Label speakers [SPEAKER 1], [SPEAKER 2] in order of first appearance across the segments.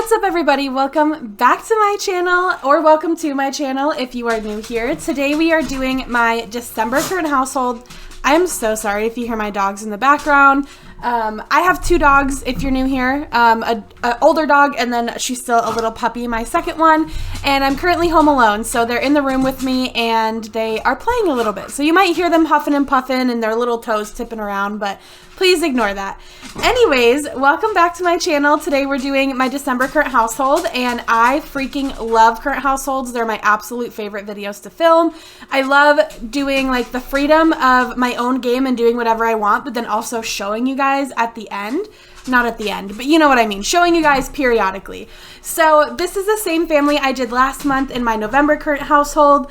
[SPEAKER 1] What's up, everybody? Welcome back to my channel, or welcome to my channel if you are new here. Today we are doing my December current household. I am so sorry if you hear my dogs in the background. I have two dogs if you're new here, an older dog, and then she's still a little puppy, my second one, and I'm currently home alone, so they're in the room with me and they are playing a little bit. So you might hear them huffing and puffing and their little toes tipping around, but please ignore that. Anyways, welcome back to my channel. Today we're doing my December current household, and I freaking love current households. They're my absolute favorite videos to film. I love doing like the freedom of my own game and doing whatever I want, but then also showing you guys at the end. Not at the end, but you know what I mean. Showing you guys periodically. So this is the same family I did last month in my November current household.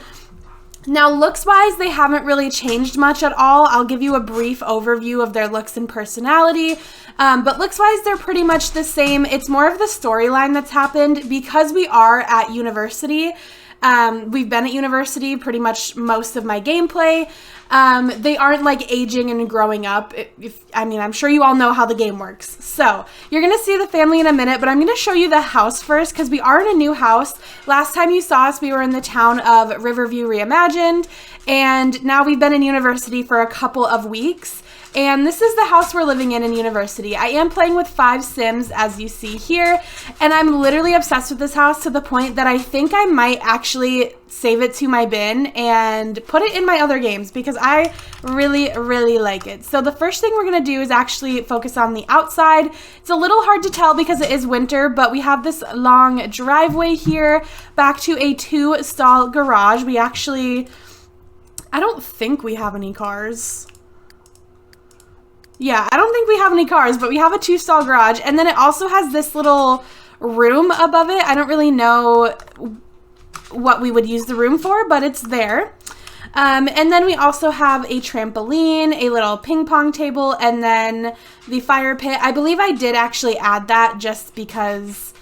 [SPEAKER 1] Now, looks-wise, they haven't really changed much at all. I'll give you a brief overview of their looks and personality, but looks-wise, they're pretty much the same. It's more of the storyline that's happened because we are at university. We've been at university pretty much most of my gameplay. They aren't like aging and growing up. I'm sure you all know how the game works. So you're going to see the family in a minute, but I'm going to show you the house first because we are in a new house. Last time you saw us, we were in the town of Riverview Reimagined, and now we've been in university for a couple of weeks. And this is the house we're living in university. I am playing with 5 Sims, as you see here, and I'm literally obsessed with this house to the point that I think I might actually save it to my bin and put it in my other games because I really, really like it. So the first thing we're going to do is actually focus on the outside. It's a little hard to tell because it is winter, but we have this long driveway here back to a 2-stall garage. I don't think we have any cars. Yeah, I don't think we have any cars, but we have a 2-stall garage, and then it also has this little room above it. I don't really know what we would use the room for, but it's there. And then we also have a trampoline, a little ping pong table, and then the fire pit. I believe I did actually add that just because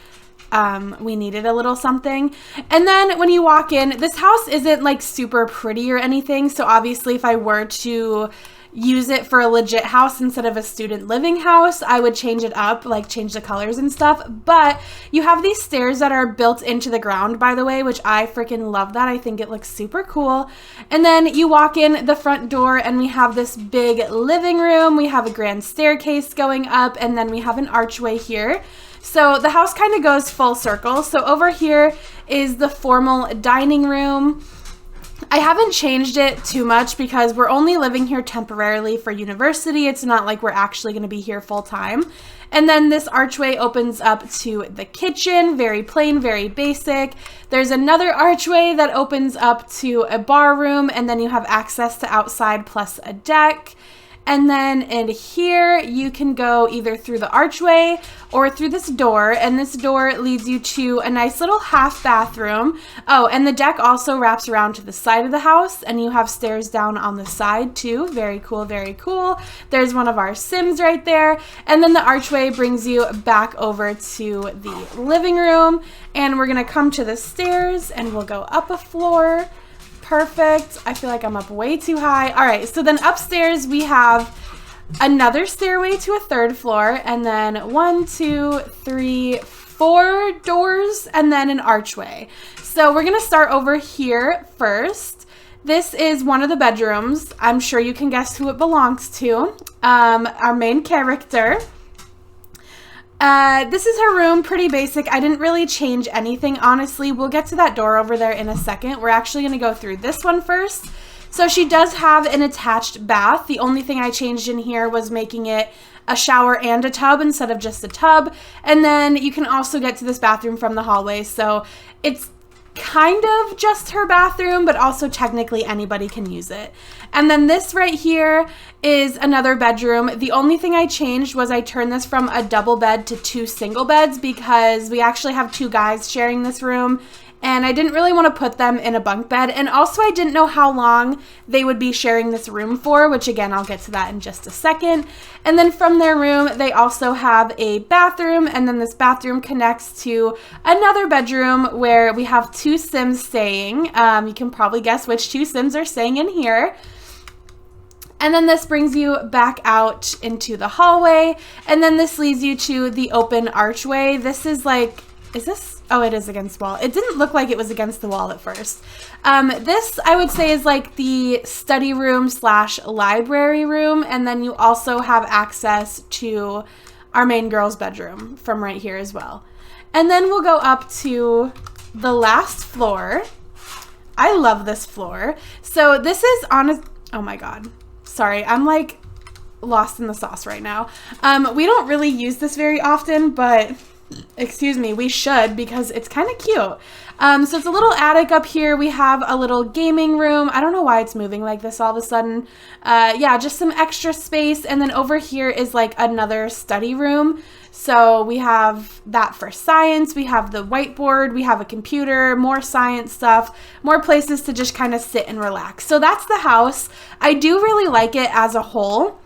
[SPEAKER 1] we needed a little something. And then when you walk in, this house isn't like super pretty or anything, so obviously if I were to use it for a legit house instead of a student living house, I would change it up, like change the colors and stuff. But you have these stairs that are built into the ground, by the way, which I freaking love that. I think it looks super cool. And then you walk in the front door and we have this big living room. We have a grand staircase going up, and then we have an archway here. So the house kind of goes full circle. So over here is the formal dining room. I haven't changed it too much because we're only living here temporarily for university. It's not like we're actually going to be here full time. And then this archway opens up to the kitchen, very plain, very basic. There's another archway that opens up to a bar room, and then you have access to outside plus a deck. And then in here, you can go either through the archway or through this door, and this door leads you to a nice little half bathroom. Oh, and the deck also wraps around to the side of the house, and you have stairs down on the side too. Very cool, very cool. There's one of our Sims right there, and then the archway brings you back over to the living room, and we're gonna come to the stairs, and we'll go up a floor. Perfect. I feel like I'm up way too high. All right, so then upstairs we have another stairway to a 3rd floor, and then 1, 2, 3, 4 doors, and then an archway. So we're gonna start over here first. This is one of the bedrooms. I'm sure you can guess who it belongs to. Our main character. This is her room, pretty basic. I didn't really change anything, honestly. We'll get to that door over there in a second. We're actually going to go through this one first. So she does have an attached bath. The only thing I changed in here was making it a shower and a tub instead of just a tub. And then you can also get to this bathroom from the hallway. So it's kind of just her bathroom, but also technically anybody can use it. And then this right here is another bedroom. The only thing I changed was I turned this from a double bed to 2 single beds because we actually have 2 guys sharing this room, and I didn't really want to put them in a bunk bed. And also I didn't know how long they would be sharing this room for, which again, I'll get to that in just a second. And then from their room, they also have a bathroom, and then this bathroom connects to another bedroom where we have 2 Sims staying. You can probably guess which 2 Sims are staying in here. And then this brings you back out into the hallway, and then this leads you to the open archway. This is like is this? Oh, it is against the wall. It didn't look like it was against the wall at first. This, I would say, is like the study room / library room. And then you also have access to our main girl's bedroom from right here as well. And then we'll go up to the last floor. I love this floor. So this is oh my God. Sorry, I'm like lost in the sauce right now. We don't really use this very often, but excuse me, we should, because it's kind of cute. So it's a little attic up here. We have a little gaming room. I don't know why it's moving like this all of a sudden. Yeah, just some extra space. And then over here is like another study room. So we have that for science. We have the whiteboard. We have a computer, more science stuff, more places to just kind of sit and relax. So that's the house. I do really like it as a whole.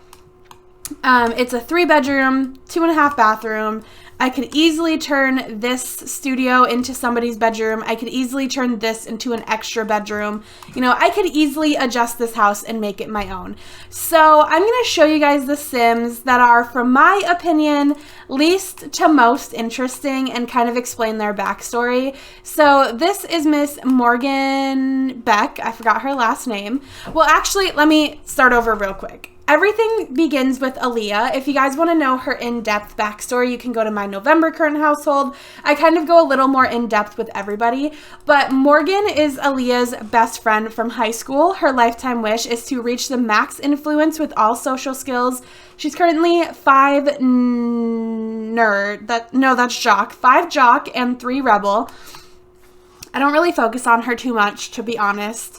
[SPEAKER 1] It's a 3-bedroom, 2.5 bathroom. I could easily turn this studio into somebody's bedroom. I could easily turn this into an extra bedroom. You know, I could easily adjust this house and make it my own. So I'm going to show you guys the Sims that are, from my opinion, least to most interesting and kind of explain their backstory. So this is Miss Morgan Beck. I forgot her last name. Well, actually, let me start over real quick. Everything begins with Aaliyah. If you guys want to know her in-depth backstory, you can go to my November current household. I kind of go a little more in-depth with everybody. But Morgan is Aaliyah's best friend from high school. Her lifetime wish is to reach the max influence with all social skills. She's currently 5 nerd. No, that's jock. 5 jock and 3 rebel. I don't really focus on her too much, to be honest.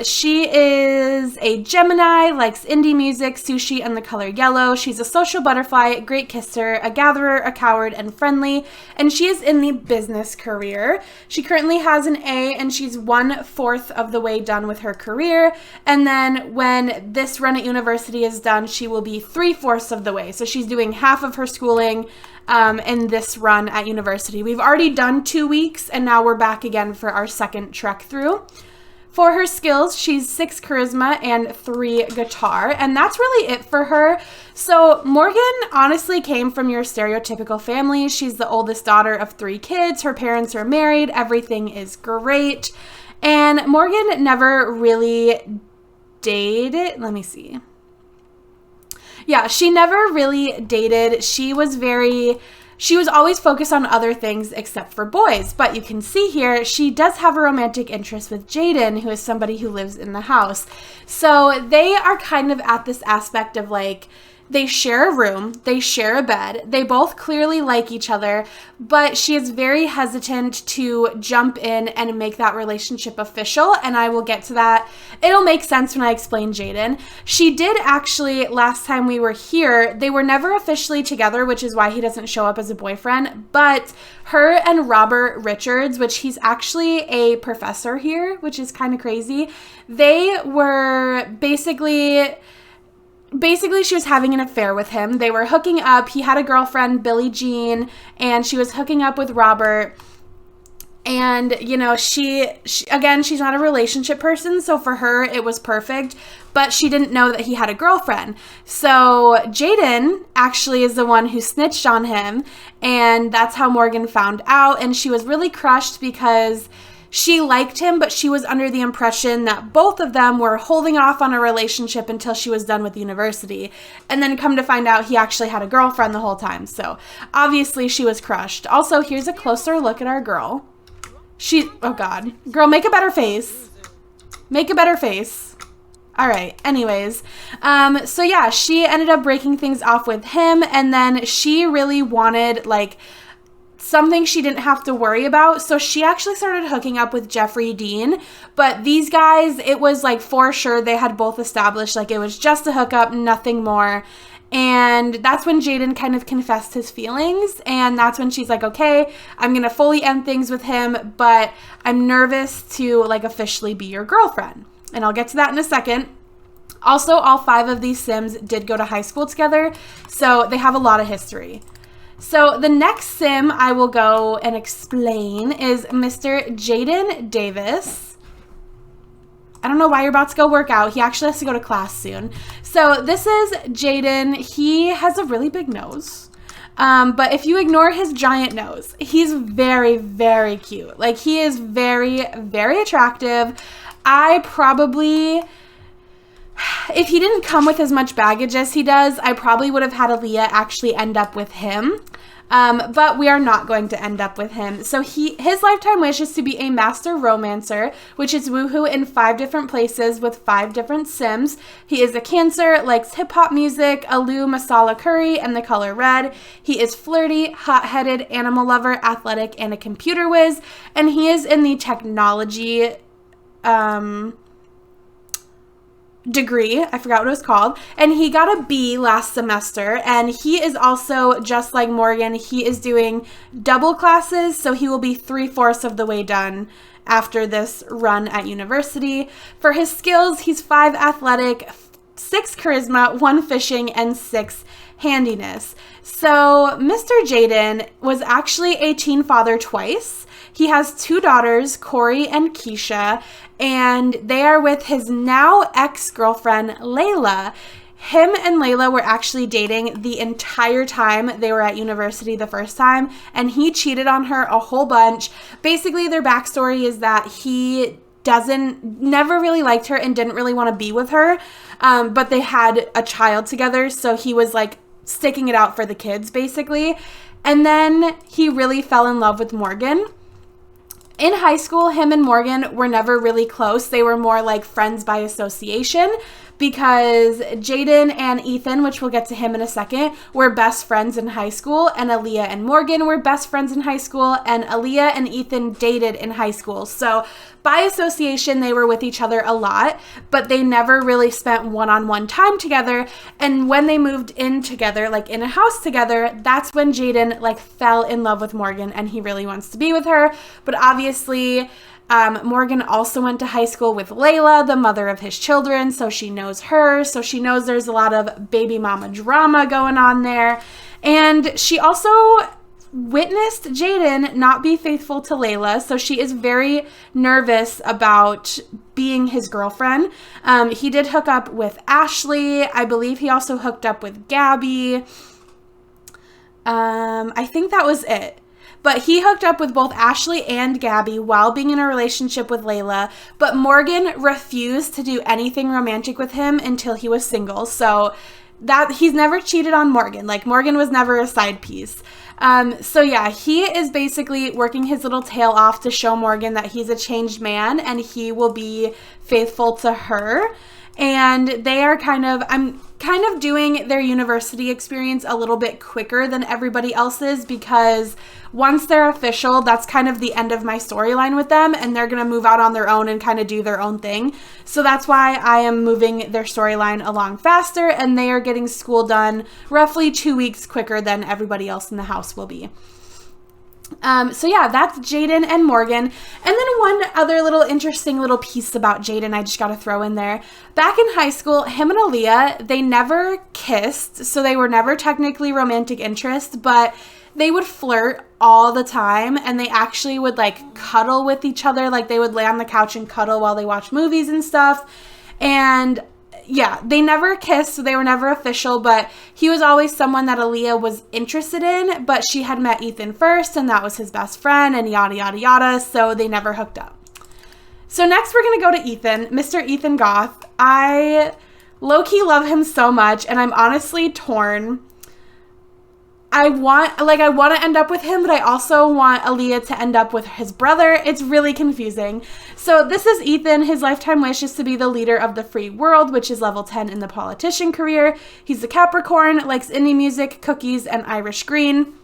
[SPEAKER 1] She is a Gemini, likes indie music, sushi, and the color yellow. She's a social butterfly, great kisser, a gatherer, a coward, and friendly. And she is in the business career. She currently has an A, and she's 1/4 of the way done with her career. And then when this run at university is done, she will be 3/4 of the way. So she's doing half of her schooling in this run at university. We've already done 2 weeks, and now we're back again for our second trek through. For her skills, she's 6 charisma and 3 guitar, and that's really it for her. So Morgan honestly came from your stereotypical family. She's the oldest daughter of 3 kids. Her parents are married. Everything is great. And Morgan never really dated. Let me see. Yeah, she never really dated. She was always focused on other things except for boys. But you can see here, she does have a romantic interest with Jaden, who is somebody who lives in the house. So they are kind of at this aspect of like, they share a room, they share a bed, they both clearly like each other, but she is very hesitant to jump in and make that relationship official, and I will get to that. It'll make sense when I explain Jaden. She did actually, last time we were here, they were never officially together, which is why he doesn't show up as a boyfriend, but her and Robert Richards, which he's actually a professor here, which is kind of crazy, they were basically she was having an affair with him. They were hooking up. He had a girlfriend, Billie Jean, and she was hooking up with Robert. And, you know, she again, she's not a relationship person, so for her, it was perfect. But she didn't know that he had a girlfriend. So Jaden actually is the one who snitched on him, and that's how Morgan found out. And she was really crushed because she liked him, but she was under the impression that both of them were holding off on a relationship until she was done with university. And then come to find out he actually had a girlfriend the whole time. So obviously she was crushed. Also, here's a closer look at our girl. Oh God. Girl, make a better face. Make a better face. All right. Anyways, so yeah, she ended up breaking things off with him. And then she really wanted like something she didn't have to worry about. So she actually started hooking up with Jeffrey Dean. But these guys, it was like for sure they had both established like it was just a hookup, nothing more. And that's when Jaden kind of confessed his feelings. And that's when she's like, okay, I'm going to fully end things with him, but I'm nervous to like officially be your girlfriend. And I'll get to that in a second. Also, all 5 of these Sims did go to high school together, so they have a lot of history. So the next Sim I will go and explain is Mr. Jaden Davis. I don't know why you're about to go work out. He actually has to go to class soon. So this is Jaden. He has a really big nose. But if you ignore his giant nose, he's very, very cute. Like, he is very, very attractive. I probably, if he didn't come with as much baggage as he does, I probably would have had Aaliyah actually end up with him. But we are not going to end up with him. So his lifetime wish is to be a master romancer, which is woohoo in 5 different places with 5 different Sims. He is a Cancer, likes hip-hop music, aloo, masala curry, and the color red. He is flirty, hot-headed, animal lover, athletic, and a computer whiz. And he is in the technology degree. I forgot what it was called. And he got a B last semester. And he is also, just like Morgan, he is doing double classes. So he will be 3/4 of the way done after this run at university. For his skills, he's 5 athletic, 6 charisma, 1 fishing, and 6 handiness. So Mr. Jaden was actually a teen father twice. He has 2 daughters, Corey and Keisha, and they are with his now ex-girlfriend, Layla. Him and Layla were actually dating the entire time they were at university the first time, and he cheated on her a whole bunch. Basically, their backstory is that he never really liked her and didn't really want to be with her, but they had a child together, so he was like sticking it out for the kids, basically. And then he really fell in love with Morgan. In high school, him and Morgan were never really close. They were more like friends by association because Jaden and Ethan, which we'll get to him in a second, were best friends in high school, and Aaliyah and Morgan were best friends in high school, and Aaliyah and Ethan dated in high school. So by association, they were with each other a lot, but they never really spent one-on-one time together. And when they moved in together, like in a house together, that's when Jaden like fell in love with Morgan and he really wants to be with her. But obviously, Morgan also went to high school with Layla, the mother of his children, so she knows her. So she knows there's a lot of baby mama drama going on there. And she also witnessed Jaden not be faithful to Layla, so she is very nervous about being his girlfriend. He did hook up with Ashley. I believe he also hooked up with Gabby. I think that was it. But he hooked up with both Ashley and Gabby while being in a relationship with Layla. But Morgan refused to do anything romantic with him until he was single. So that he's never cheated on Morgan. Like, Morgan was never a side piece. So yeah, he is basically working his little tail off to show Morgan that he's a changed man and he will be faithful to her. And they are I'm kind of doing their university experience a little bit quicker than everybody else's because once they're official, that's kind of the end of my storyline with them, and they're going to move out on their own and kind of do their own thing. So that's why I am moving their storyline along faster, and they are getting school done roughly 2 weeks quicker than everybody else in the house will be. So yeah, that's Jaden and Morgan. And then one other little interesting little piece about Jaden I just got to throw in there. Back in high school, him and Aaliyah, they never kissed, so they were never technically romantic interests, but they would flirt all the time, and they actually would like cuddle with each other. Like, they would lay on the couch and cuddle while they watched movies and stuff. And yeah, they never kissed, so they were never official, but he was always someone that Aaliyah was interested in, but she had met Ethan first, and that was his best friend, and yada, yada, yada, so they never hooked up. So next we're going to go to Ethan, Mr. Ethan Goth. I low-key love him so much, and I'm honestly torn. I want to end up with him, but I also want Aaliyah to end up with his brother. It's really confusing. So this is Ethan. His lifetime wish is to be the leader of the free world, which is level 10 in the politician career. He's a Capricorn, likes indie music, cookies, and Irish green.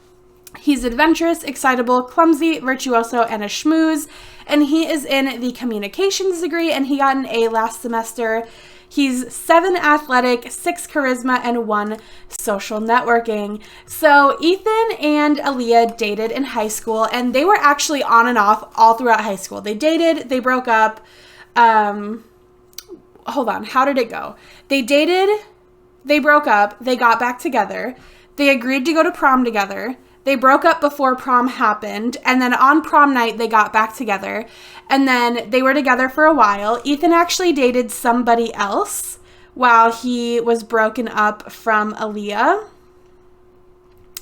[SPEAKER 1] He's adventurous, excitable, clumsy, virtuoso, and a schmooze. And he is in the communications degree, and he got an A last semester. He's 7 athletic, 6 charisma, and 1 social networking. So Ethan and Aaliyah dated in high school, and they were actually on and off all throughout high school. They dated, they broke up. Hold on, how did it go? They dated, they broke up, they got back together. They agreed to go to prom together. They broke up before prom happened, and then on prom night, they got back together, and then they were together for a while. Ethan actually dated somebody else while he was broken up from Aaliyah.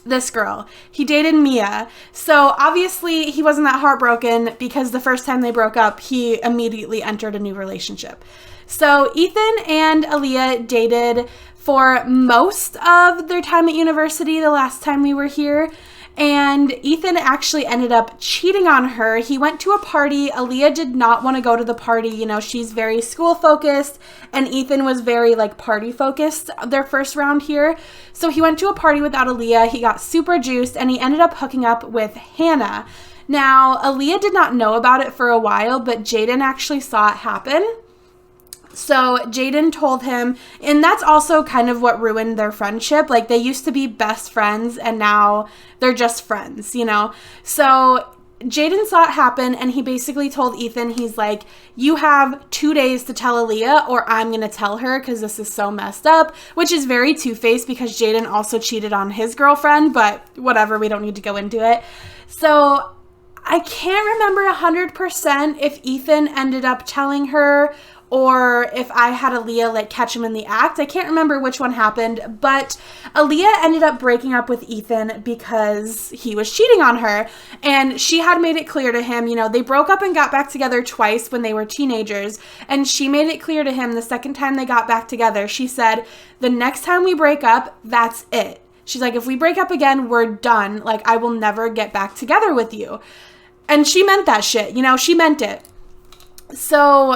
[SPEAKER 1] this girl. He dated Mia. So obviously he wasn't that heartbroken because the first time they broke up, he immediately entered a new relationship. So Ethan and Aaliyah dated for most of their time at university the last time we were here. And Ethan actually ended up cheating on her. He went to a party. Aaliyah did not want to go to the party. You know, she's very school focused and Ethan was very like party focused their first round here. So he went to a party without Aaliyah. He got super juiced and he ended up hooking up with Hannah. Now, Aaliyah did not know about it for a while, but Jaden actually saw it happen. So Jaden told him, and that's also kind of what ruined their friendship. Like, they used to be best friends and now they're just friends, you know? So Jaden saw it happen and he basically told Ethan, he's like, you have 2 days to tell Aaliyah or I'm going to tell her because this is so messed up, which is very two-faced because Jaden also cheated on his girlfriend, but whatever, we don't need to go into it. So I can't remember 100% if Ethan ended up telling her or if I had Aaliyah like catch him in the act. I can't remember which one happened, but Aaliyah ended up breaking up with Ethan because he was cheating on her. And she had made it clear to him, you know, they broke up and got back together twice when they were teenagers. And she made it clear to him the second time they got back together, she said, the next time we break up, that's it. She's like, if we break up again, we're done. Like, I will never get back together with you. And she meant that shit, you know, she meant it. So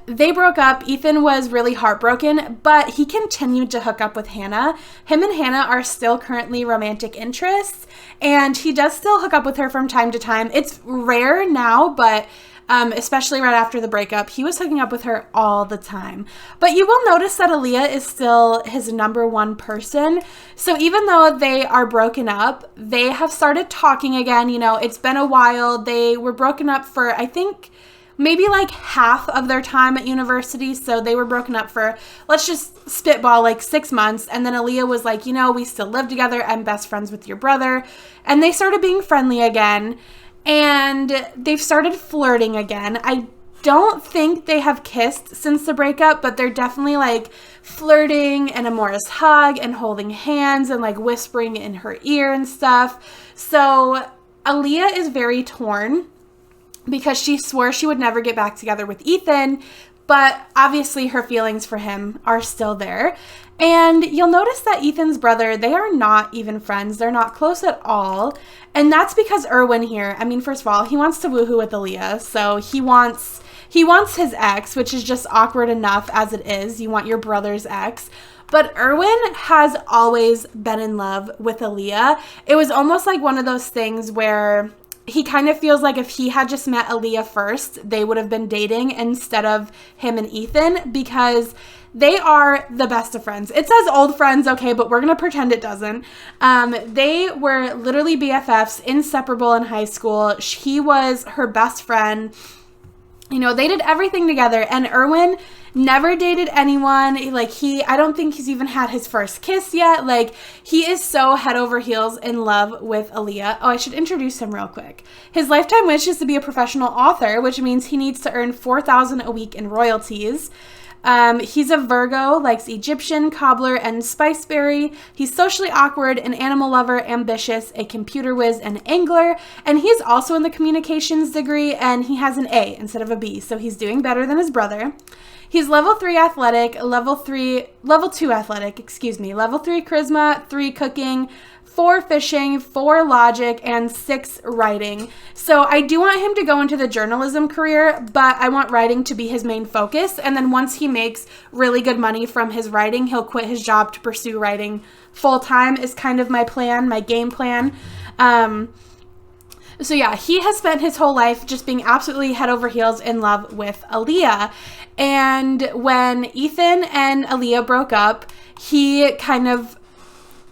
[SPEAKER 1] they broke up. Ethan was really heartbroken, but he continued to hook up with Hannah. Him and Hannah are still currently romantic interests, and he does still hook up with her from time to time. It's rare now, but especially right after the breakup, he was hooking up with her all the time. But you will notice that Aaliyah is still his number one person. So even though they are broken up, they have started talking again. You know, it's been a while. They were broken up for, I think, maybe like half of their time at university. So they were broken up for, let's just spitball, like 6 months. And then Aaliyah was like, you know, we still live together. I'm best friends with your brother. And they started being friendly again. And they've started flirting again. I don't think they have kissed since the breakup, but they're definitely like flirting and amorous hug and holding hands and like whispering in her ear and stuff. So Aaliyah is very torn because she swore she would never get back together with Ethan, but obviously her feelings for him are still there. And you'll notice that Ethan's brother, they are not even friends. They're not close at all. And that's because Erwin here, I mean, first of all, he wants to woohoo with Aaliyah. So he wants his ex, which is just awkward enough as it is. You want your brother's ex. But Erwin has always been in love with Aaliyah. It was almost like one of those things where he kind of feels like if he had just met Aaliyah first, they would have been dating instead of him and Ethan, because they are the best of friends. It says old friends, okay, but we're going to pretend it doesn't. They were literally BFFs, inseparable in high school. He was her best friend. You know, they did everything together, and Erwin never dated anyone. Like, I don't think he's even had his first kiss yet. Like, he is so head over heels in love with Aaliyah. Oh, I should introduce him real quick. His lifetime wish is to be a professional author, which means he needs to earn $4,000 a week in royalties. He's a Virgo, likes Egyptian, cobbler, and spiceberry. He's socially awkward, an animal lover, ambitious, a computer whiz, and angler. And he's also in the communications degree, and he has an A instead of a B, so he's doing better than his brother. He's level 3 athletic, level 2 athletic, level 3 charisma, 3 cooking, 4 fishing, 4 logic, and 6 writing. So I do want him to go into the journalism career, but I want writing to be his main focus. And then once he makes really good money from his writing, he'll quit his job to pursue writing full time is kind of my plan, my game plan. So yeah, he has spent his whole life just being absolutely head over heels in love with Aaliyah. And when Ethan and Aaliyah broke up, he kind of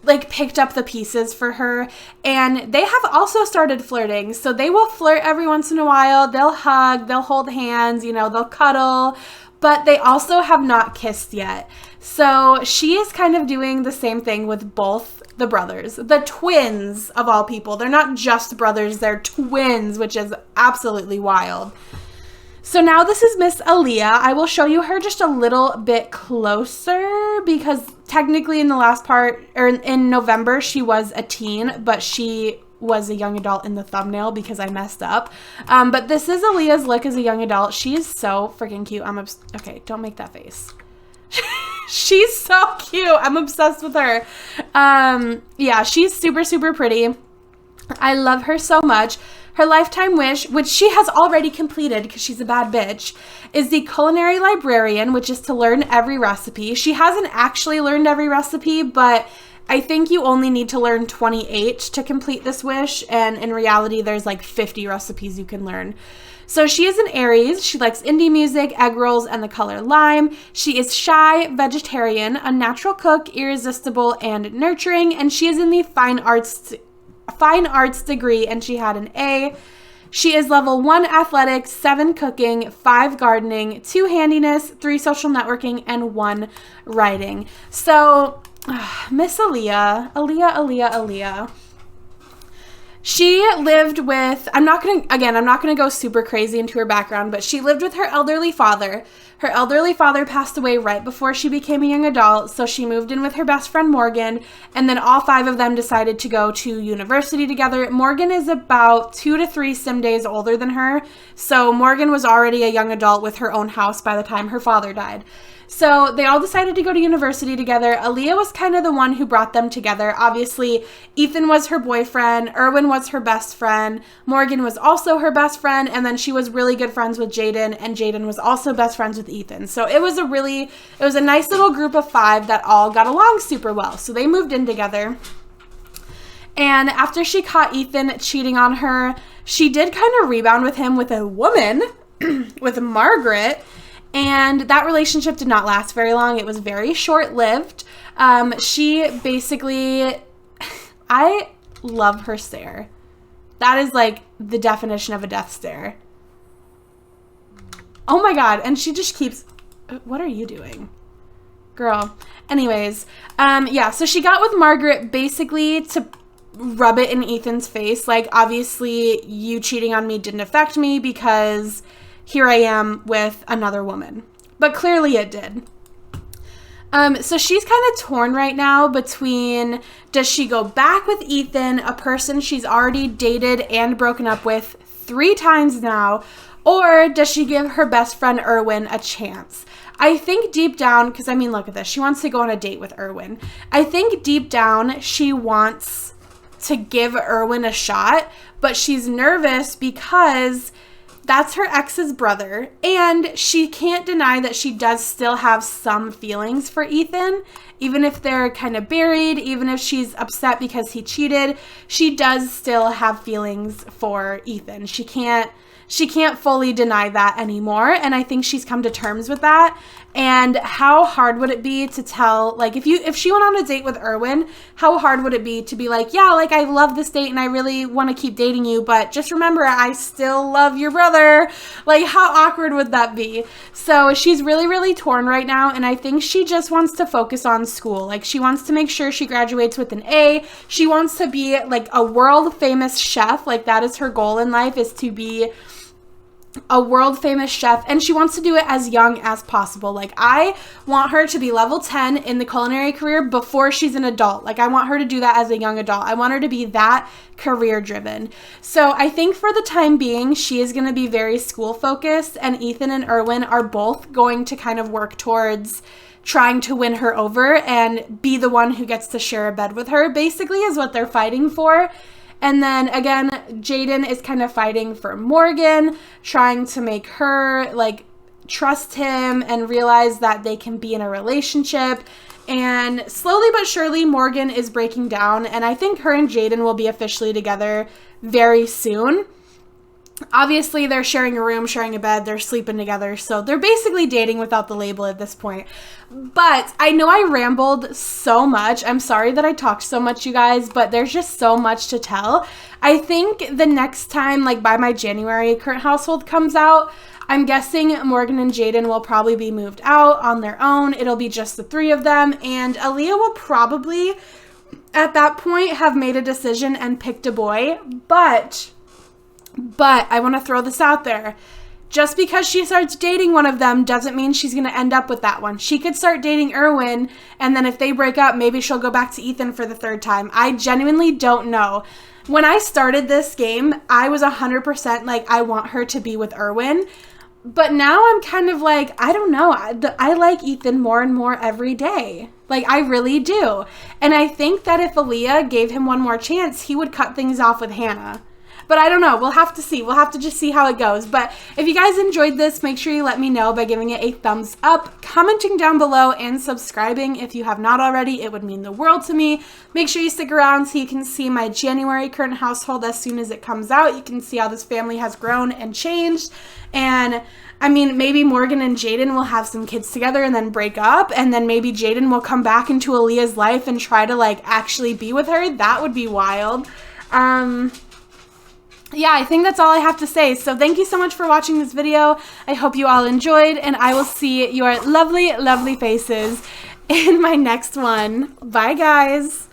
[SPEAKER 1] like picked up the pieces for her, and they have also started flirting. So they will flirt every once in a while. They'll hug, they'll hold hands, you know, they'll cuddle, but they also have not kissed yet. So she is kind of doing the same thing with both the brothers, the twins of all people. They're not just brothers, they're twins, which is absolutely wild. So now this is Miss Aaliyah. I will show you her just a little bit closer because technically in the last part, or in November, she was a teen, but she was a young adult in the thumbnail because I messed up. But this is Aaliyah's look as a young adult. She is so freaking cute. Okay, don't make that face. She's so cute. I'm obsessed with her. Yeah, she's super, super pretty. I love her so much. Her lifetime wish, which she has already completed because she's a bad bitch, is the culinary librarian, which is to learn every recipe. She hasn't actually learned every recipe, but I think you only need to learn 28 to complete this wish, and in reality, there's like 50 recipes you can learn. So she is an Aries. She likes indie music, egg rolls, and the color lime. She is shy, vegetarian, a natural cook, irresistible, and nurturing, and she is in the fine arts degree, and she had an A. She is level 1 athletics, 7 cooking, 5 gardening, 2 handiness, 3 social networking, and 1 writing. So, Miss Aaliyah. She lived with, I'm not going to go super crazy into her background, but she lived with her elderly father. Her elderly father passed away right before she became a young adult, so she moved in with her best friend Morgan, and then all 5 of them decided to go to university together. Morgan is about 2 to 3 sim days older than her, so Morgan was already a young adult with her own house by the time her father died. So they all decided to go to university together. Aaliyah was kind of the one who brought them together. Obviously, Ethan was her boyfriend, Erwin was her best friend, Morgan was also her best friend, and then she was really good friends with Jaden, and Jaden was also best friends with Ethan. So it was a nice little group of 5 that all got along super well. So they moved in together. And after she caught Ethan cheating on her, she did kind of rebound with him with a woman, with Margaret. And that relationship did not last very long. It was very short-lived. She basically, I love her stare. That is like the definition of a death stare. Oh my God. And she just keeps, what are you doing? Girl. Anyways, yeah, so she got with Margaret basically to rub it in Ethan's face. Like, obviously, you cheating on me didn't affect me because here I am with another woman. But clearly it did. So she's kind of torn right now between, does she go back with Ethan, a person she's already dated and broken up with 3 times now, or does she give her best friend Erwin a chance? I think deep down, because I mean, look at this. She wants to go on a date with Erwin. I think deep down she wants to give Erwin a shot, but she's nervous because that's her ex's brother, and she can't deny that she does still have some feelings for Ethan. Even if they're kind of buried, even if she's upset because he cheated, she does still have feelings for Ethan. She can't fully deny that anymore, and I think she's come to terms with that. And how hard would it be to tell, like, if she went on a date with Erwin, how hard would it be to be like, yeah, like, I love this date and I really want to keep dating you, but just remember, I still love your brother. Like, how awkward would that be? So she's really, really torn right now, and I think she just wants to focus on school. Like, she wants to make sure she graduates with an A. She wants to be, like, a world-famous chef. Like, that is her goal in life, is to be a world famous chef, and she wants to do it as young as possible. Like, I want her to be level 10 in the culinary career before she's an adult. Like, I want her to do that as a young adult. I want her to be that career driven. So I think for the time being, she is going to be very school focused, and Ethan and Erwin are both going to kind of work towards trying to win her over and be the one who gets to share a bed with her, basically, is what they're fighting for. And then again, Jaden is kind of fighting for Morgan, trying to make her like trust him and realize that they can be in a relationship. And slowly but surely, Morgan is breaking down, and I think her and Jaden will be officially together very soon. Obviously, they're sharing a room, sharing a bed, they're sleeping together, so they're basically dating without the label at this point. But I know I rambled so much. I'm sorry that I talked so much, you guys, but there's just so much to tell. I think the next time, like by my January, Current Household comes out, I'm guessing Morgan and Jaden will probably be moved out on their own. It'll be just the 3 of them, and Aaliyah will probably, at that point, have made a decision and picked a boy, But I want to throw this out there. just because she starts dating one of them doesn't mean she's going to end up with that one. She could start dating Erwin, and then if they break up, maybe she'll go back to Ethan for the third time. I genuinely don't know. When I started this game, I was 100% like, I want her to be with Erwin. But now I'm kind of like, I don't know. I like Ethan more and more every day. Like, I really do. And I think that if Aaliyah gave him one more chance, he would cut things off with Hannah. But I don't know. We'll have to see. We'll have to just see how it goes. But if you guys enjoyed this, make sure you let me know by giving it a thumbs up, commenting down below, and subscribing if you have not already. It would mean the world to me. Make sure you stick around so you can see my January current household as soon as it comes out. You can see how this family has grown and changed. And I mean, maybe Morgan and Jaden will have some kids together and then break up. And then maybe Jaden will come back into Aaliyah's life and try to like actually be with her. That would be wild. Yeah, I think that's all I have to say. So thank you so much for watching this video. I hope you all enjoyed, and I will see your lovely, lovely faces in my next one. Bye, guys.